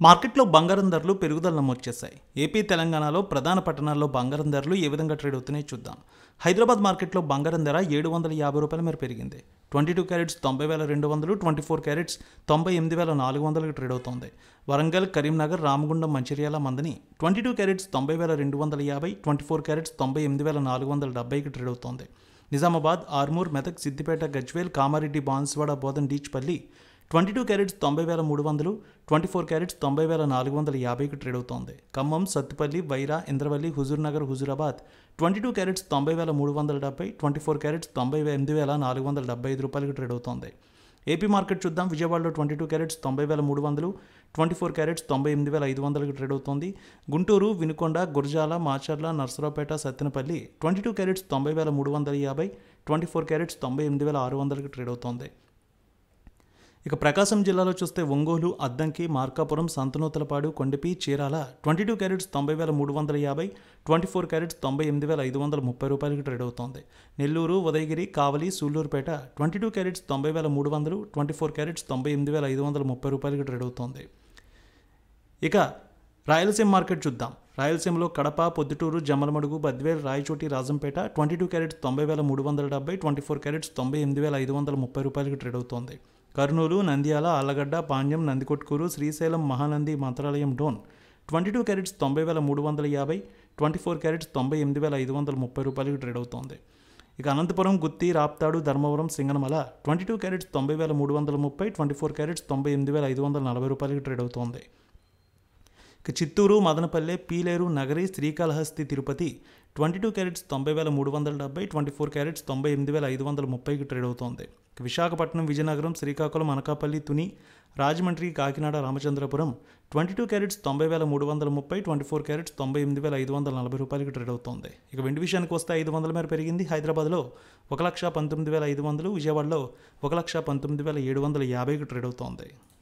మార్కెట్లో బంగారం ధరలు పెరుగుదల నమోదు చేశాయి. ఏపీ, తెలంగాణలో ప్రధాన పట్టణాల్లో బంగారం ధరలు ఏ విధంగా ట్రేడ్ అవుతున్నాయో చూద్దాం. హైదరాబాద్ మార్కెట్లో బంగారం ధర రూ. 750 మేర పెరిగింది. 22 క్యారెట్స్ 90,200, 24 క్యారెట్స్ 98,400కి ట్రేడ్ అవుతోంది. వరంగల్, కరీంనగర్, రామగుండం, మంచిర్యాల, మందని 22 క్యారెట్స్ 90,250, 24 క్యారెట్స్ 98,470కి ట్రేడ్ అవుతోంది. నిజామాబాద్, ఆర్మూర్, మెదక్, సిద్దిపేట, గజ్వేల్, కామారెడ్డి, బాన్స్వాడ, బోధన్, డీచ్పల్లి 22 క్యారెట్స్ 90,300, 24 క్యారెట్స్ 90,450కి ట్రేడ్ అవుతోంది. ఖమ్మం, సత్తుపల్లి, వైరా, ఇంద్రవల్లి, హుజూర్నగర్, హుజూరాబాద్ 22 క్యారెట్స్ 90,370, 24 క్యారెట్స్ 98,475 రూపాయలకి ట్రేడ్ అవుతోంది. ఏపీ మార్కెట్ చూద్దాం. విజయవాడలో 22 క్యారెట్స్ 90,300, 24 క్యారెట్స్ 98,500కి ట్రేడ్ అవుతోంది. గుంటూరు, వినుకొండ, గురజాల, మాచర్ల, నర్సరావుపేట, సత్తెనపల్లి 22 క్యారెట్స్ 90,350, 24 క్యారెట్స్ 98,600కి ట్రేడ్ అవుతోంది. ఇక ప్రకాశం జిల్లాలో చూస్తే ఒంగోలు, అద్దంకి, మార్కాపురం, సంతనూతలపాడు, కొండపి, చీరాల 22 క్యారెట్స్ 90,350, 24 క్యారెట్స్ 98,530 రూపాయలకి ట్రేడ్ అవుతోంది. నెల్లూరు, ఉదయగిరి, కావలి, సూళ్లూరుపేట 22 క్యారెట్స్ 90,300, 24 క్యారెట్స్ 98,530 రూపాయలకి ట్రేడ్ అవుతోంది. ఇక రాయలసీమ మార్కెట్ చూద్దాం. రాయలసీమలో కడప, పొద్దుటూరు, జమ్మలమడుగు, బద్వేల్, రాయచోటి, రాజంపేట 22 క్యారెట్స్ 90,370, 24 క్యారెట్స్ 98,530 రూపాయలకి ట్రేడ్ అవుతోంది. కర్నూలు, నంద్యాల, ఆళ్లగడ్డ, పాణ్యం, నందికొట్కూరు, శ్రీశైలం, మహానంది, మంత్రాలయం, డోన్ 22 క్యారెట్స్ 90,350, 24 క్యారెట్స్ 98,530 రూపాయలకి ట్రేడ్ అవుతోంది. ఇక అనంతపురం, గుత్తి, రాప్తాడు, ధర్మవరం, సింగనమల 22 క్యారెట్స్ 90,330, 24 క్యారెట్స్ 98,540 రూపాయలకి ట్రేడ్ అవుతోంది. ఇక చిత్తూరు, మదనపల్లె, పీలేరు, నగరి, శ్రీకాళహస్తి, తిరుపతి 22 క్యారెట్స్ 90,370, 24 క్యారెట్స్ 98,530కి ట్రేడ్ అవుతోంది. విశాఖపట్నం, విజయనగరం, శ్రీకాకుళం, అనకాపల్లి, తుని, రాజమండ్రి, కాకినాడ, రామచంద్రపురం 22 క్యారెట్స్ 90,330, 24 క్యారెట్స్ 98,540 రూపాయలకి ట్రేడ్ అవుతోంది. ఇక వెండి విషయానికి వస్తే 500 మేర పెరిగింది. హైదరాబాద్లో 1,19,500, విజయవాడలో 1,19,750కి ట్రేడ్ అవుతోంది.